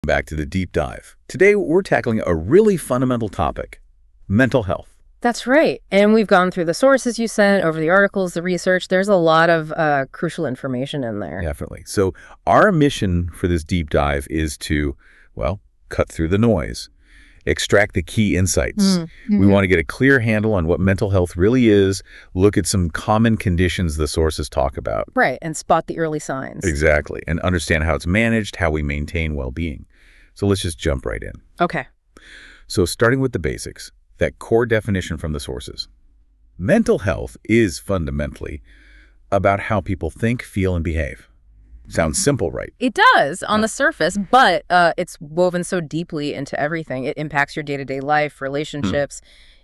Back to the deep dive. Today, we're tackling a really fundamental topic, mental health. That's right. And we've gone through the sources you sent, over the articles, the research. There's a lot of crucial information in there. Definitely. So our mission for this deep dive is to, well, cut through the noise, extract the key insights. Mm-hmm. We want to get a clear handle on what mental health really is, look at some common conditions the sources talk about. Right, and spot the early signs. Exactly, and understand how it's managed, how we maintain well-being. So let's just jump right in. Okay. So starting with the basics, that core definition from the sources. Mental health is fundamentally about how people think, feel, and behave. Sounds simple, right? It does on the surface, but it's woven so deeply into everything. It impacts your day-to-day life, relationships,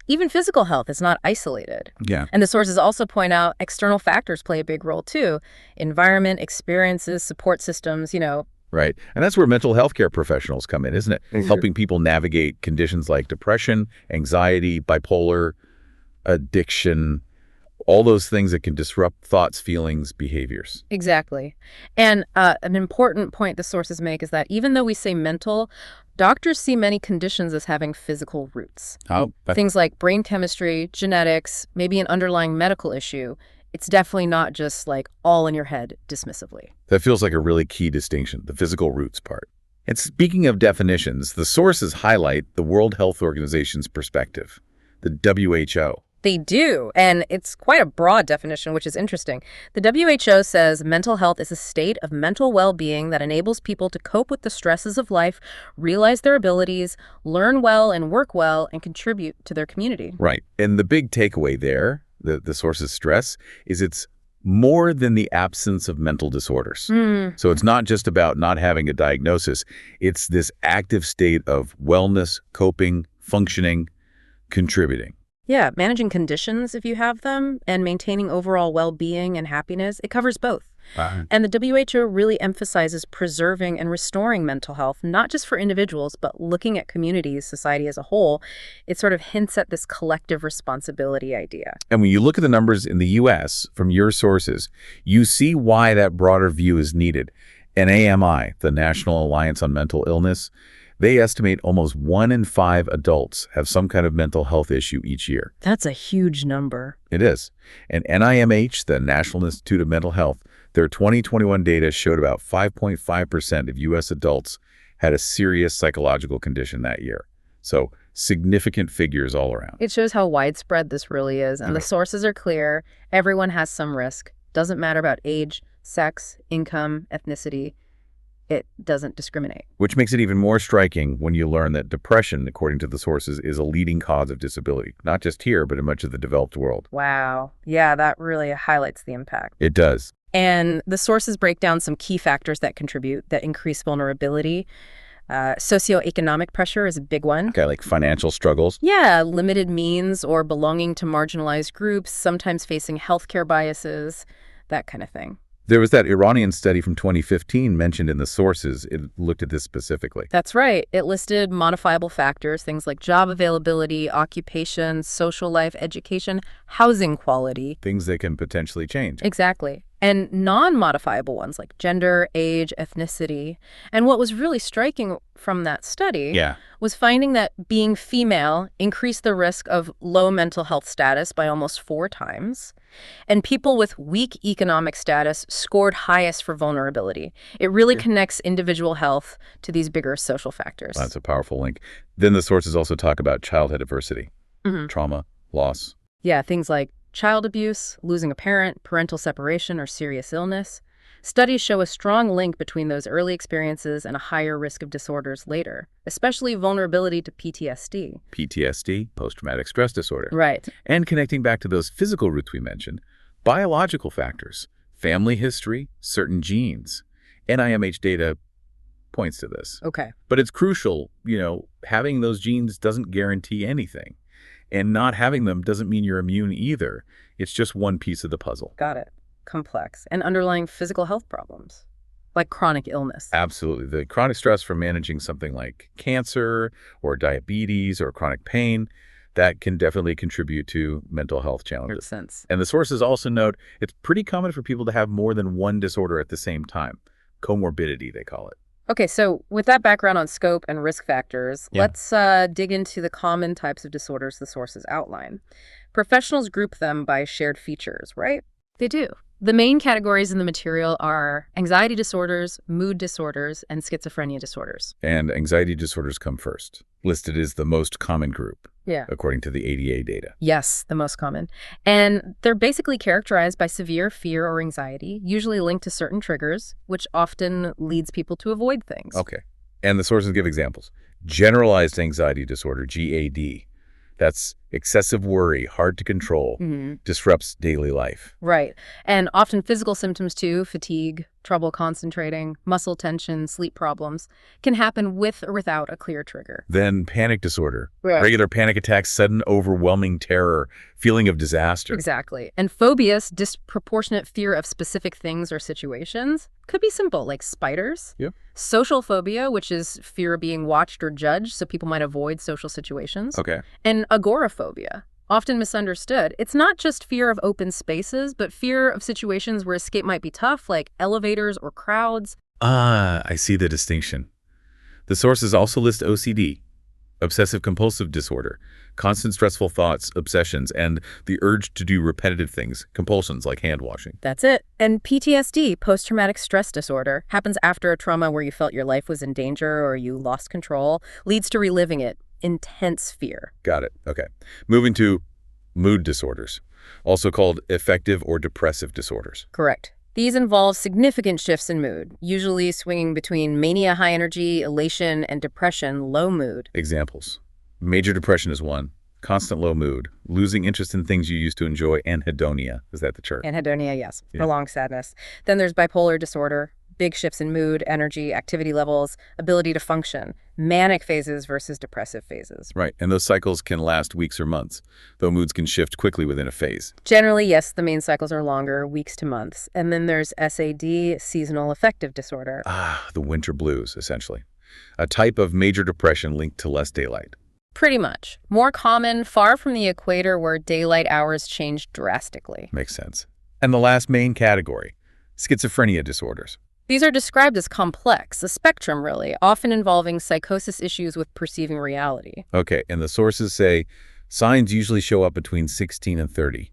even physical health. It's not isolated. Yeah. And the sources also point out external factors play a big role too. Environment, experiences, support systems, Right. And that's where mental health care professionals come in, isn't it? Helping people navigate conditions like depression, anxiety, bipolar, addiction, all those things that can disrupt thoughts, feelings, behaviors. Exactly. And an important point the sources make is that even though we say mental, doctors see many conditions as having physical roots. Things like brain chemistry, genetics, maybe an underlying medical issue. It's definitely not just like all in your head dismissively. That feels like a really key distinction, the physical roots part. And speaking of definitions, the sources highlight the World Health Organization's perspective, the WHO. They do, and it's quite a broad definition, which is interesting. The WHO says mental health is a state of mental well-being that enables people to cope with the stresses of life, realize their abilities, learn well and work well, and contribute to their community. Right. And the big takeaway there, the sources stress, is it's more than the absence of mental disorders. So it's not just about not having a diagnosis. It's this active state of wellness, coping, functioning, contributing. Yeah, managing conditions if you have them and maintaining overall well-being and happiness, it covers both. And the WHO really emphasizes preserving and restoring mental health, not just for individuals, but looking at communities, society as a whole. It sort of hints at this collective responsibility idea. And when you look at the numbers in the U.S. from your sources, you see why that broader view is needed. NAMI, the National Alliance on Mental Illness, they estimate almost 1 in 5 adults have some kind of mental health issue each year. That's a huge number. It is. And NIMH, the National Institute of Mental Health, their 2021 data showed about 5.5% of U.S. adults had a serious psychological condition that year. So significant figures all around. It shows how widespread this really is. And the sources are clear. Everyone has some risk. Doesn't matter about age, sex, income, ethnicity. It doesn't discriminate. Which makes it even more striking when you learn that depression, according to the sources, is a leading cause of disability, not just here, but in much of the developed world. Wow. Yeah, that really highlights the impact. It does. And the sources break down some key factors that contribute, that increase vulnerability. Socioeconomic pressure is a big one. Okay, like financial struggles. Yeah, limited means or belonging to marginalized groups, sometimes facing healthcare biases, that kind of thing. There was that Iranian study from 2015 mentioned in the sources. It looked at this specifically. That's right. It listed modifiable factors, things like job availability, occupation, social life, education, housing quality. Things that can potentially change. Exactly. And non-modifiable ones like gender, age, ethnicity. And what was really striking from that study was finding that being female increased the risk of low mental health status by almost 4 times. And people with weak economic status scored highest for vulnerability. It really connects individual health to these bigger social factors. That's a powerful link. Then the sources also talk about childhood adversity, trauma, loss. Yeah, things like child abuse, losing a parent, parental separation, or serious illness. Studies show a strong link between those early experiences and a higher risk of disorders later, especially vulnerability to PTSD. PTSD, post-traumatic stress disorder. Right. And connecting back to those physical roots we mentioned, biological factors, family history, certain genes. NIMH data points to this. Okay. But it's crucial, having those genes doesn't guarantee anything. And not having them doesn't mean you're immune either. It's just one piece of the puzzle. Got it. Complex. And underlying physical health problems, like chronic illness. Absolutely. The chronic stress from managing something like cancer or diabetes or chronic pain, that can definitely contribute to mental health challenges. Makes sense. And the sources also note it's pretty common for people to have more than one disorder at the same time. Comorbidity, they call it. Okay, so with that background on scope and risk factors, Yeah. let's dig into the common types of disorders the sources outline. Professionals group them by shared features, right? They do. The main categories in the material are anxiety disorders, mood disorders, and schizophrenia disorders. And anxiety disorders come first, listed as the most common group, Yeah. according to the ADA data. Yes, the most common. And they're basically characterized by severe fear or anxiety, usually linked to certain triggers, which often leads people to avoid things. Okay. And the sources give examples. Generalized anxiety disorder, GAD. That's excessive worry, hard to control, disrupts daily life. Right. And often physical symptoms too, fatigue, trouble concentrating, muscle tension, sleep problems, can happen with or without a clear trigger. Then panic disorder, Right. regular panic attacks, sudden overwhelming terror, feeling of disaster. Exactly. And phobias, disproportionate fear of specific things or situations, could be simple, like spiders. Yep. Social phobia, which is fear of being watched or judged, so people might avoid social situations. Okay. And agoraphobia, often misunderstood. It's not just fear of open spaces, but fear of situations where escape might be tough, like elevators or crowds. Ah, I see the distinction. The sources also list OCD, obsessive-compulsive disorder, constant stressful thoughts, obsessions, and the urge to do repetitive things, compulsions like hand-washing. That's it. And PTSD, post-traumatic stress disorder, happens after a trauma where you felt your life was in danger or you lost control, leads to reliving it. Intense fear. Got it. Okay. Moving to mood disorders, also called affective or depressive disorders. Correct. These involve significant shifts in mood, usually swinging between mania, high energy, elation, and depression, low mood. Examples. Major depression is one, constant low mood, losing interest in things you used to enjoy, and hedonia. Is that the chart? Anhedonia, yes. Yeah. Prolonged sadness. Then there's bipolar disorder, big shifts in mood, energy, activity levels, ability to function, manic phases versus depressive phases. Right, and those cycles can last weeks or months, though moods can shift quickly within a phase. Generally, yes, the main cycles are longer, weeks to months. And then there's SAD, seasonal affective disorder. Ah, the winter blues, essentially. A type of major depression linked to less daylight. Pretty much. More common, far from the equator where daylight hours change drastically. Makes sense. And the last main category, schizophrenia disorders. These are described as complex, a spectrum really, often involving psychosis issues with perceiving reality. Okay, and the sources say signs usually show up between 16 and 30.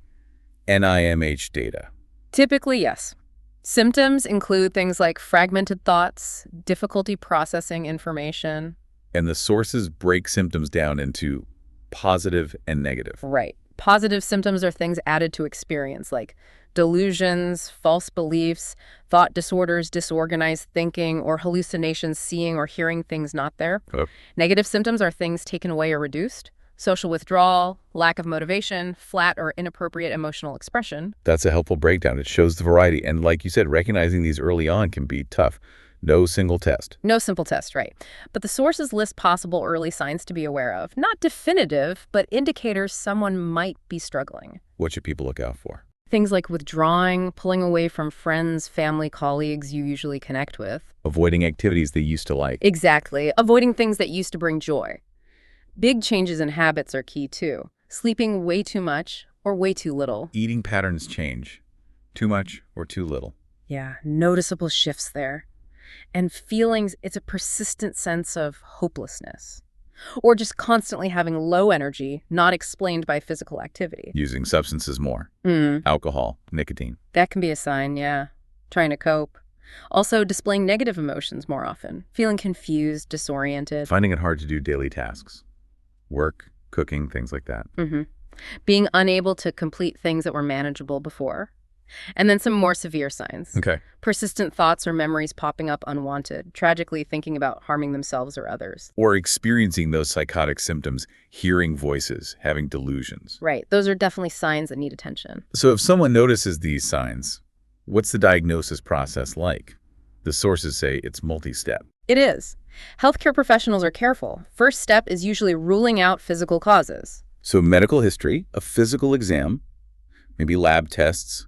NIMH data. Typically, yes. Symptoms include things like fragmented thoughts, difficulty processing information. And the sources break symptoms down into positive and negative. Right. Positive symptoms are things added to experience, like delusions, false beliefs, thought disorders, disorganized thinking, or hallucinations, seeing or hearing things not there. Oh. Negative symptoms are things taken away or reduced. Social withdrawal, lack of motivation, flat or inappropriate emotional expression. That's a helpful breakdown. It shows the variety. And like you said, recognizing these early on can be tough. No single test. No simple test, right. But the sources list possible early signs to be aware of. Not definitive, but indicators someone might be struggling. What should people look out for? Things like withdrawing, pulling away from friends, family, colleagues you usually connect with. Avoiding activities they used to like. Exactly. Avoiding things that used to bring joy. Big changes in habits are key, too. Sleeping way too much or way too little. Eating patterns change. Too much or too little. Yeah, noticeable shifts there. And feelings, it's a persistent sense of hopelessness. Or just constantly having low energy, not explained by physical activity. Using substances more. Alcohol, nicotine. That can be a sign, yeah. Trying to cope. Also, displaying negative emotions more often. Feeling confused, disoriented. Finding it hard to do daily tasks. Work, cooking, things like that. Being unable to complete things that were manageable before. And then some more severe signs. Okay. Persistent thoughts or memories popping up unwanted, tragically thinking about harming themselves or others. Or experiencing those psychotic symptoms, hearing voices, having delusions. Right. Those are definitely signs that need attention. So if someone notices these signs, what's the diagnosis process like? The sources say it's multi-step. It is. Healthcare professionals are careful. First step is usually ruling out physical causes. So medical history, a physical exam, maybe lab tests,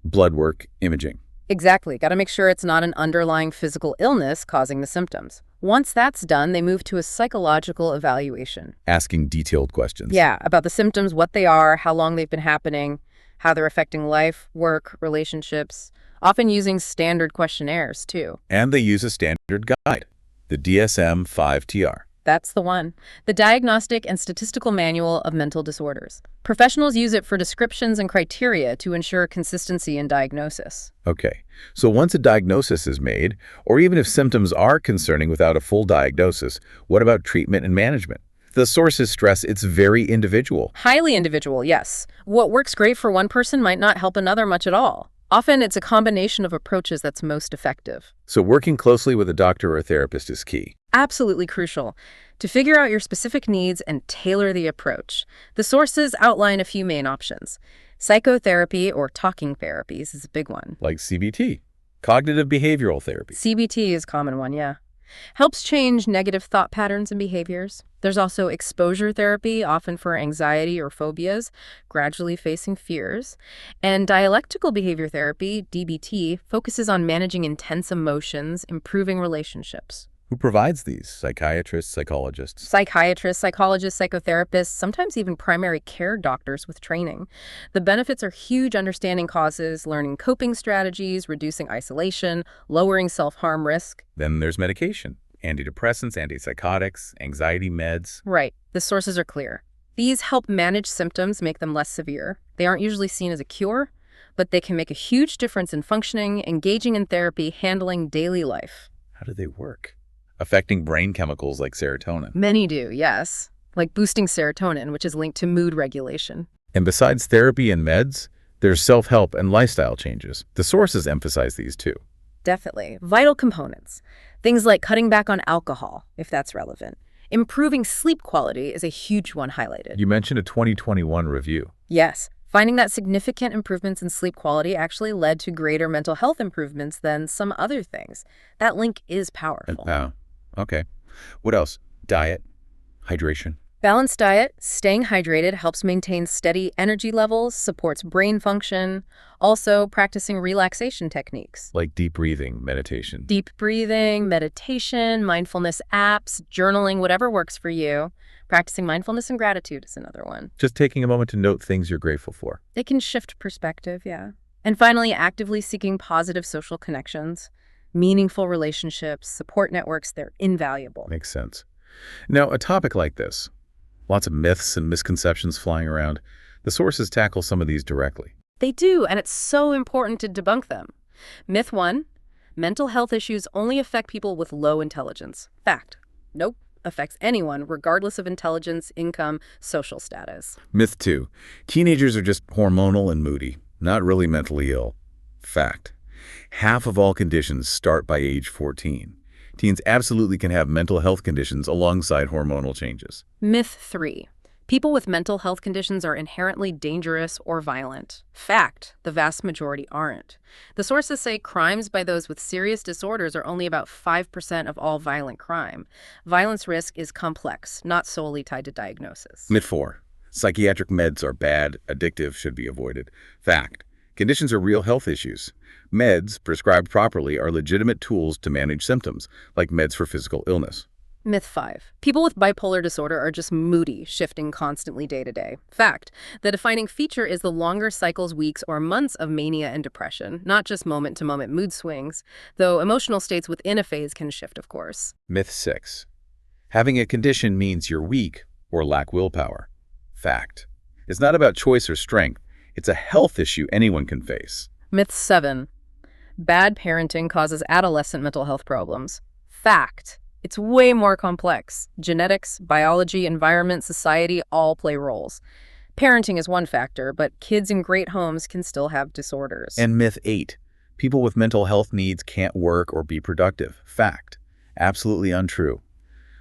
blood work, imaging. Exactly. Got to make sure it's not an underlying physical illness causing the symptoms. Once that's done, they move to a psychological evaluation. Asking detailed questions. Yeah, about the symptoms, what they are, how long they've been happening. how they're affecting life, work, relationships, often using standard questionnaires, too. And they use a standard guide, the DSM-5-TR. That's the one. The Diagnostic and Statistical Manual of Mental Disorders. Professionals use it for descriptions and criteria to ensure consistency in diagnosis. Okay, so once a diagnosis is made, or even if symptoms are concerning without a full diagnosis, what about treatment and management? The sources stress it's very individual. Highly individual, yes. What works great for one person might not help another much at all. Often it's a combination of approaches that's most effective. So working closely with a doctor or a therapist is key. Absolutely crucial to figure out your specific needs and tailor the approach. The sources outline a few main options. Psychotherapy or talking therapies is a big one. Like CBT, cognitive behavioral therapy. CBT is a common one, yeah. Helps change negative thought patterns and behaviors. There's also exposure therapy, often for anxiety or phobias, gradually facing fears. And dialectical behavior therapy, DBT, focuses on managing intense emotions, improving relationships. Who provides these? Psychiatrists, psychologists? Psychiatrists, psychologists, psychotherapists, sometimes even primary care doctors with training. The benefits are huge: understanding causes, learning coping strategies, reducing isolation, lowering self-harm risk. Then there's medication. Antidepressants, antipsychotics, anxiety meds. Right. The sources are clear. These help manage symptoms, make them less severe. They aren't usually seen as a cure, but they can make a huge difference in functioning, engaging in therapy, handling daily life. How do they work? Affecting brain chemicals like serotonin. Many do, yes. Like boosting serotonin, which is linked to mood regulation. And besides therapy and meds, there's self-help and lifestyle changes. The sources emphasize these too. Definitely. Vital components. Things like cutting back on alcohol, if that's relevant. Improving sleep quality is a huge one highlighted. You mentioned a 2021 review. Yes. Finding that significant improvements in sleep quality actually led to greater mental health improvements than some other things. That link is powerful. Wow. Okay. What else? Diet, hydration. Balanced diet, staying hydrated, helps maintain steady energy levels, supports brain function. Also, practicing relaxation techniques. Like deep breathing, meditation. Deep breathing, meditation, mindfulness apps, journaling, whatever works for you. Practicing mindfulness and gratitude is another one. Just taking a moment to note things you're grateful for. It can shift perspective, yeah. And finally, actively seeking positive social connections, meaningful relationships, support networks, they're invaluable. Makes sense. Now, a topic like this, lots of myths and misconceptions flying around, the sources tackle some of these directly. They do, and it's so important to debunk them. Myth 1, mental health issues only affect people with low intelligence. Fact. Nope. Affects anyone, regardless of intelligence, income, social status. Myth 2, teenagers are just hormonal and moody, not really mentally ill. Fact. Half of all conditions start by age 14. Teens absolutely can have mental health conditions alongside hormonal changes. Myth 3. People with mental health conditions are inherently dangerous or violent. Fact. The vast majority aren't. The sources say crimes by those with serious disorders are only about 5% of all violent crime. Violence risk is complex, not solely tied to diagnosis. Myth 4. Psychiatric meds are bad, addictive, should be avoided. Fact. Conditions are real health issues. Meds, prescribed properly, are legitimate tools to manage symptoms, like meds for physical illness. Myth 5. People with bipolar disorder are just moody, shifting constantly day to day. Fact. The defining feature is the longer cycles, weeks, or months of mania and depression, not just moment-to-moment mood swings, though emotional states within a phase can shift, of course. Myth 6. Having a condition means you're weak or lack willpower. Fact. It's not about choice or strength. It's a health issue anyone can face. Myth 7. Bad parenting causes adolescent mental health problems. Fact. It's way more complex. Genetics, biology, environment, society all play roles. Parenting is one factor, but kids in great homes can still have disorders. And myth 8. People with mental health needs can't work or be productive. Fact. Absolutely untrue.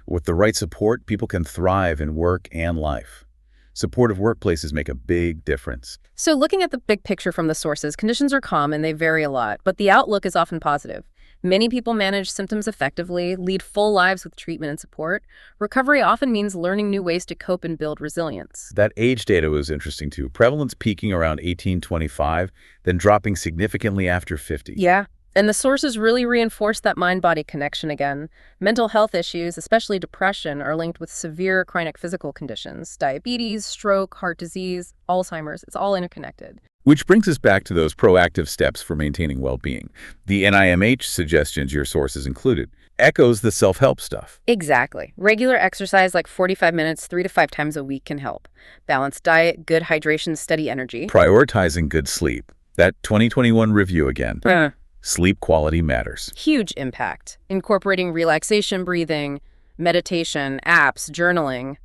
With the right support, people can thrive in work and life. Supportive workplaces make a big difference. So looking at the big picture from the sources, conditions are common, they vary a lot, but the outlook is often positive. Many people manage symptoms effectively, lead full lives with treatment and support. Recovery often means learning new ways to cope and build resilience. That age data was interesting too. Prevalence peaking around 18-25, then dropping significantly after 50. Yeah. And the sources really reinforce that mind-body connection again. Mental health issues, especially depression, are linked with severe chronic physical conditions. Diabetes, stroke, heart disease, Alzheimer's, it's all interconnected. Which brings us back to those proactive steps for maintaining well-being. The NIMH suggestions your sources included echoes the self-help stuff. Exactly. Regular exercise like 45 minutes, 3 to 5 times a week can help. Balanced diet, good hydration, steady energy. Prioritizing good sleep. That 2021 review again. Uh, Sleep quality matters. Huge impact. Incorporating relaxation breathing, meditation, apps, journaling,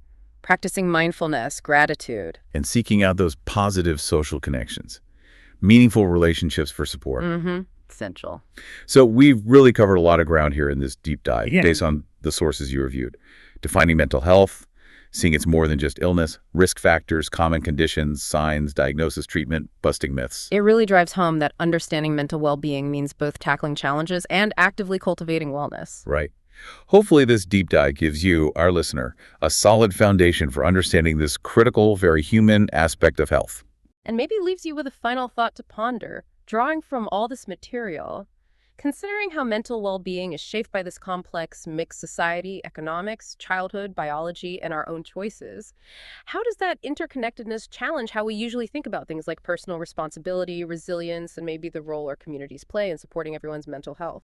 practicing mindfulness, gratitude. And seeking out those positive social connections. Meaningful relationships for support. Essential. So we've really covered a lot of ground here in this deep dive based on the sources you reviewed. Defining mental health, seeing it's more than just illness, risk factors, common conditions, signs, diagnosis, treatment, busting myths. It really drives home that understanding mental well-being means both tackling challenges and actively cultivating wellness. Right. Hopefully this deep dive gives you, our listener, a solid foundation for understanding this critical, very human aspect of health. And maybe leaves you with a final thought to ponder. Drawing from all this material, considering how mental well-being is shaped by this complex mixed society, economics, childhood, biology, and our own choices, how does that interconnectedness challenge how we usually think about things like personal responsibility, resilience, and maybe the role our communities play in supporting everyone's mental health?